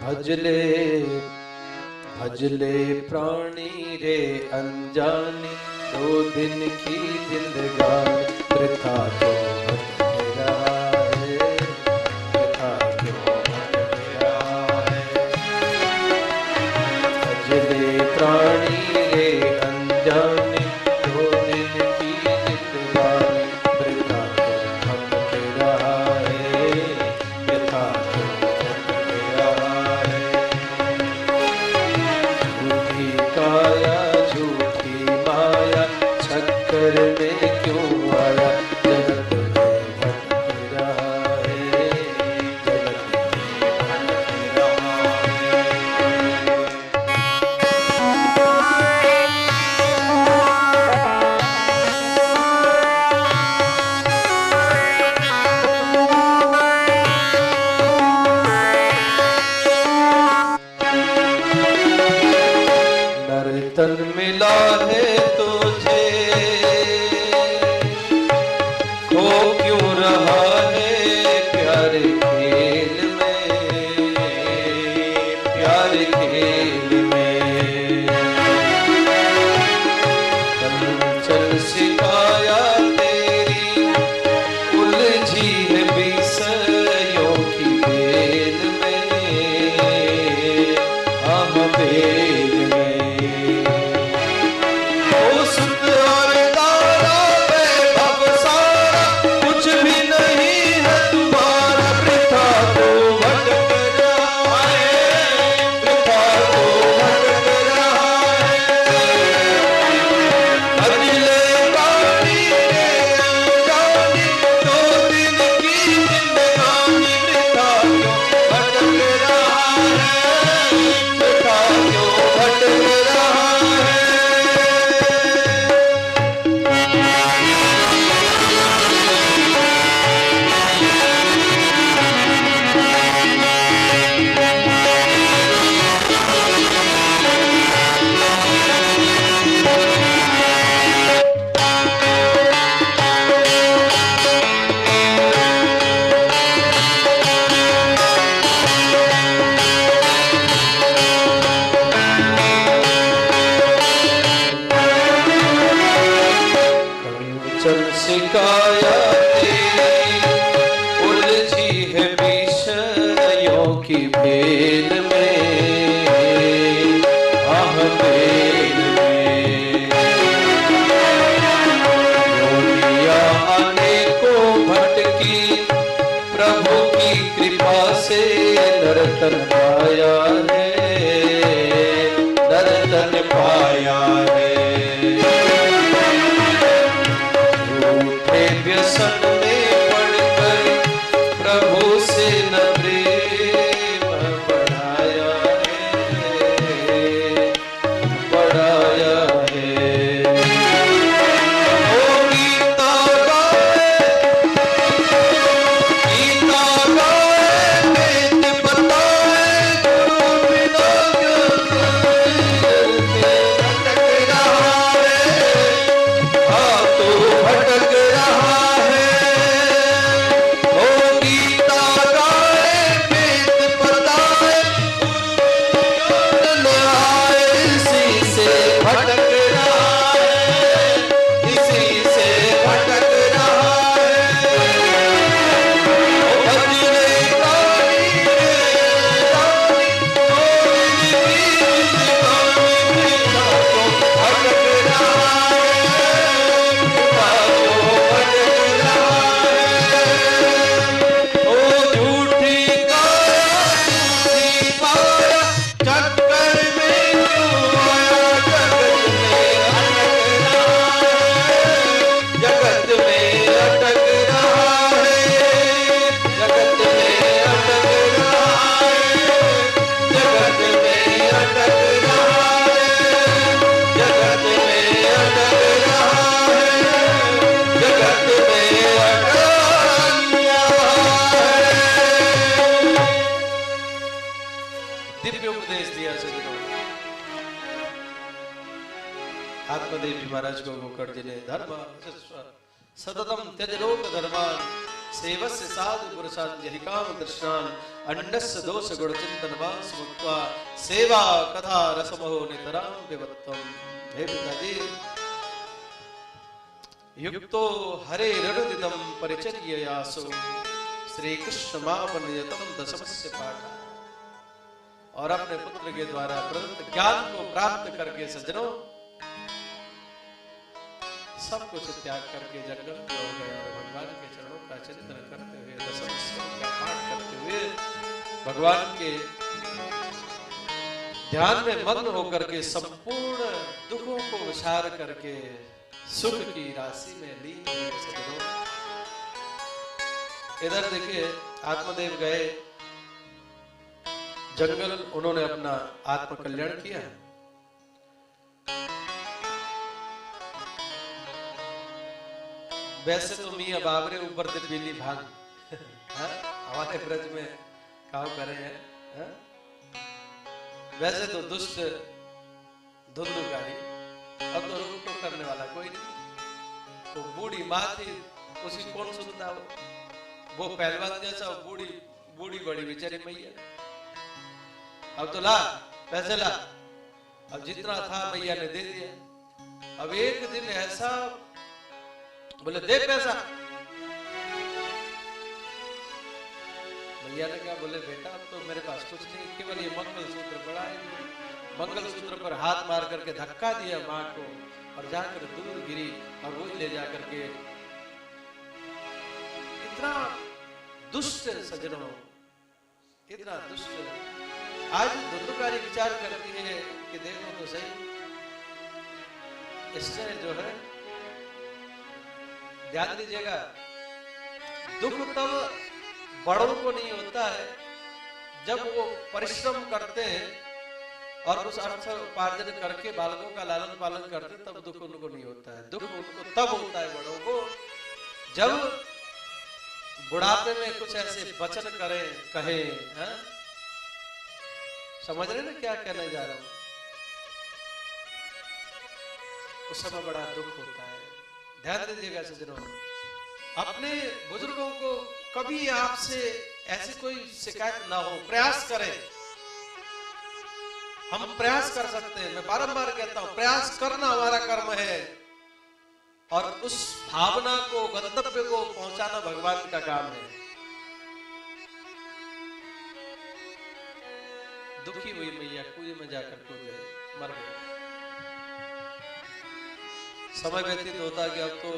भजले भजले प्राणी रे अनजानी, 2 दिन की जिंदगानी वृथा क्यों भटक रहा है, वृथा क्यों भटक रहा है। भजले प्राणी रे अनजानी, 2 दिन की जिंदगानी वृथा क्यों भटक रहा है, वृथा क्यों भटक रहा है। झूठी काया झूठी माया चक्कर में क्यों आया, जगत में भटक रहा है, जगत में भटक रहा नर्तन मिला है तुझे, खो क्यों रहा है प्यार खेल में, प्यार खेल में। चल सिखाया तेरी उलझी है विषयों की बेल में, आह बेल में। सिकाया तेरी उलझी है विषयों की बेल में, आह बेल में। योनिया अनेकों भटकी प्रभु की कृपा से नर्तन पाया है, नर्तन पाया है। व्यसन में पड़कर प्रभु से न प्रेम बढ़ाया है, बढ़ाया है। ओ गीता गाए, गीता गाए, वेद बताए, गुरु बिना भटक रहा है, हाँ तो भटक आत्मदेव जी महाराज को गोकर्ण जी ने धर्म सततम त्यज लोक धर्मान सेवस्य साधु पुरुषान् यहि काम दर्शनान् अंडस्य दोष गुण चिंतन वास मुक्त्वा सेवा कथा रसमो नितरां विवत्तम्। हे पिताजी, युक्तो हरे रणदिदं परिचर्ययासो श्री कृष्ण मापनियतम दशमस्य पाठा। और अपने पुत्र के द्वारा प्रदत्त ज्ञान को प्राप्त करके सज्जनों सब कुछ त्याग करके जंगल में हो गया और भगवान के चरणों का चिंतन करते हुए दशम स्कंद का पाठ करते हुए भगवान के ध्यान में मग्न होकर के संपूर्ण दुखों को विचार करके सुख की राशि में लीन हुए सज्जनों। इधर देखिए आत्मदेव गए जंगल, उन्होंने अपना आत्म कल्याण किया। वैसे तो मियां बाबरे ऊपर से पीली भाग हमारे ब्रज में काम करे हैं। वैसे तो दुष्ट धुंधुकारी, अब तो रूप तो करने वाला कोई नहीं। तो बूढ़ी माँ थी, उसी कौन सुनता वो पहलवान जैसा बूढ़ी बूढ़ी बड़ी बेचारी मैया। अब तो ला पैसे ला, अब जितना था मैया ने दे दिया। अब एक दिन ऐसा बोले दे पैसा, मैया ने कहा बोले बेटा अब तो मेरे पास कुछ नहीं, केवल ये मंगलसूत्र पड़ा है। मंगलसूत्र पर हाथ मार करके धक्का दिया माँ को और जाकर दूर गिरी और वो ले जाकर के। इतना दुष्ट सज्जनों, इतना दुष्ट। आज धुंधुकारी विचार करती है कि देखो तो सही, इससे जो है ध्यान दीजिएगा, दुख तब बड़ों को नहीं होता है जब वो परिश्रम करते हैं और उस अर्थ उपार्जन करके बालकों का लालन पालन करते हैं, तब दुख उनको नहीं होता है। दुख उनको तब होता है बड़ों को जब बुढ़ापे में कुछ ऐसे वचन करें कहे। समझ रहे ना क्या कहने जा रहा हूं? उस समय बड़ा दुख होता है। ध्यान दीजिएगा सज्जनों, अपने बुजुर्गों को कभी आपसे ऐसी कोई शिकायत ना हो, प्रयास करें। हम प्रयास कर सकते हैं, मैं बारंबार कहता हूं प्रयास करना हमारा कर्म है और उस भावना को, गंतव्य को पहुंचाना भगवान का काम है। दुखी हुई मैया कुएं में जाकर कूद गए, मर गए। समय व्यतीत होता गया, अब तो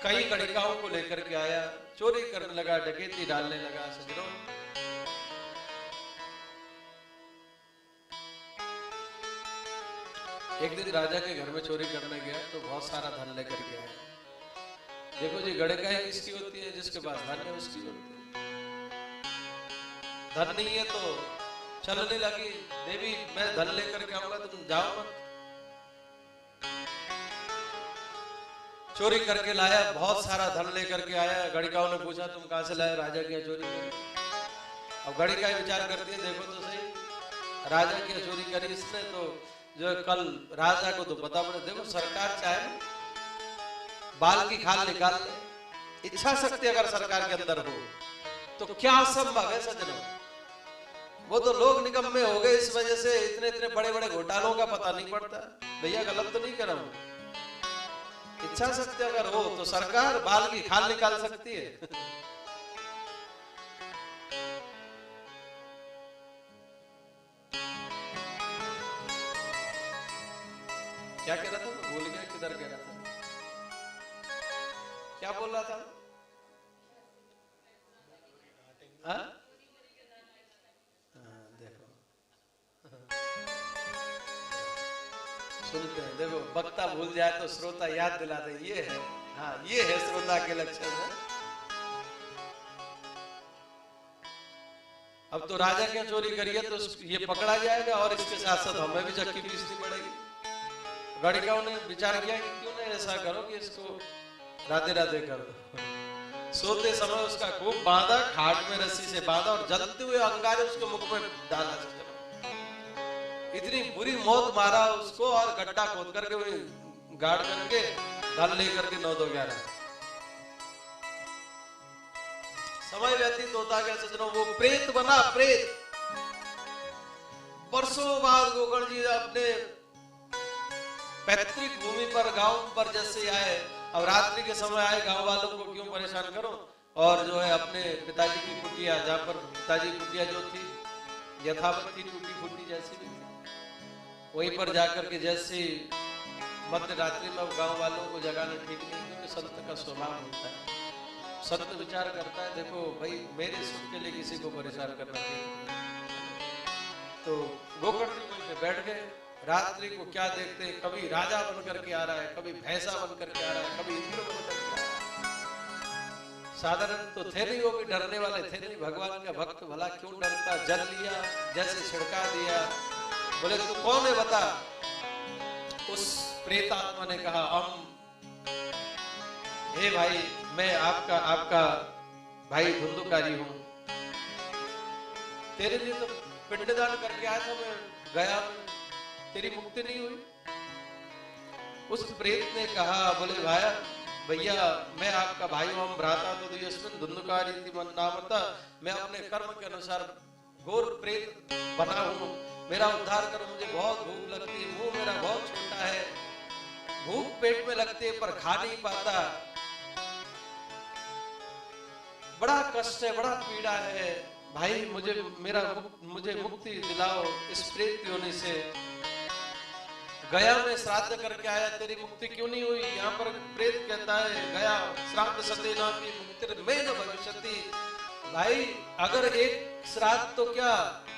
कई गणिकाओं को लेकर के आया, चोरी करने लगा, डकैती डालने लगा। सज्जनों, एक दिन राजा के घर में चोरी करने गया तो बहुत सारा धन लेकर के आया। देखो जी, गणिकाएं किसकी होती है? जिसके पास धन है उसकी होती है। धन नहीं है तो चलने लगी, देवी मैं धन लेकर के आऊंगा, तुम जाओ मत। चोरी करके लाया, बहुत सारा धन लेकर के आया। गणिकाओं ने पूछा तुम कहां से लाए? राजा की चोरी कर। अब गणिकाएं विचार करती है, देखो तो सही, राजा की चोरी करी इसने, तो जो कल राजा को तो पता पड़े। देखो सरकार चाहे बाल की खाल निकाल ले, इच्छा शक्ति अगर सरकार के अंदर हो तो क्या असंभव है सज्जनों। वो तो लोग निकम्मे हो गए इस वजह से, इतने इतने बड़े बड़े घोटालों का पता नहीं पड़ता। भैया गलत तो नहीं कर रहा हूं, इच्छा शक्ति अगर हो तो सरकार बाल की खाल निकाल सकती है। क्या कह रहा था? भूल गया किधर कह रहा था, क्या बोल रहा था? देखो सुनते हैं, देखो वक्ता भूल जाए तो श्रोता याद दिला दे, ये है। हाँ, ये है श्रोता के लक्षण है। अब तो राजा क्या चोरी करिए तो ये पकड़ा जाएगा और इसके साथ साथ हमें भी चक्की पीसनी पड़ेगी। गणिकाओं ने विचार किया कि क्यों नहीं ऐसा करो कि इसको राधे राधे कर दो। सोते समय उसका खूब बांधा, खाट में रस्सी से बांधा और जलते हुए अंगारे उसके मुख में डाला। इतनी बुरी मौत मारा उसको और गड्ढा खोद करके गाड़ करके धन लेकर के 9-2-11 समय व्यतीत होता गया सज्जनों, वो प्रेत बना, प्रेत। वर्षों बाद गोकर्ण जी अपने पैतृक भूमि पर, गांव पर जैसे आए, अब रात्रि के समय आए, गांव वालों को क्यों परेशान करो, और जो है अपने पिताजी की कुटिया, जहां पर पिताजी की कुटिया जो थी यथावत थी, टूटी फूटी जैसी भी थी, वहीं पर जाकर के जैसे मध्य रात्रि में गांव वालों को जगाना ठीक नहीं, क्योंकि संत का स्वभाव होता है, संत विचार करता है, देखो भाई मेरे सुख के लिए किसी को परेशान करना ठीक। तो गोकर्ण जी वहीं पे बैठ गए। रात्रि को क्या देखते हैं, कभी राजा बन करके आ रहा है, कभी भैंसा बन करके आ रहा है, कभी इंद्र बन करके आ रहा है। साधारण तो थे नहीं, वो भी डरने वाले थे नहीं, भगवान का भक्त भला क्यों डरता। जल लिया, जैसे छिड़का दिया, बोले तू कौन है बता। उस प्रेतात्मा ने कहा हे भाई, मैं आपका भाई धुंधुकारी हूं, तेरे लिए तो पिंडदान करके आया था, मैं गया, तेरी मुक्ति नहीं हुई। उस प्रेत ने कहा, बोले भैया मैं आपका भाई हूं, हम भ्राता तो यस्मिन् धुंधुकारी इति मन्नामता, मैं अपने कर्म के अनुसार घोर प्रेत बना हूं, मेरा उद्धार करो, मुझे बहुत भूख लगती है, मुंह मेरा बहुत छोटा है, भूख पेट में लगती है पर खा नहीं पाता, बड़ा कष्ट है, बड़ा पीड़ा है भाई, मुझे मुक्ति दिलाओ इस प्रेत योनि से। गया में श्राद्ध करके आया, तेरी मुक्ति क्यों नहीं हुई। यहाँ पर प्रेत कहता है, गया श्राद्ध सतेना की मुक्ति में न भविष्यति। भाई अगर एक श्राद्ध तो क्या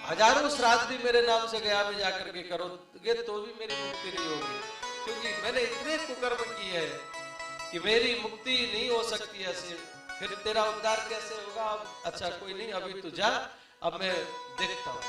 हजारों श्राद्ध भी मेरे नाम से गया में जाकर के करोगे तो भी मेरी मुक्ति नहीं होगी, क्योंकि मैंने इतने कुकर्म किए हैं कि मेरी मुक्ति नहीं हो सकती ऐसे, फिर तेरा उद्धार कैसे होगा। अच्छा कोई नहीं, अभी तू जा, अब मैं देखता हूं।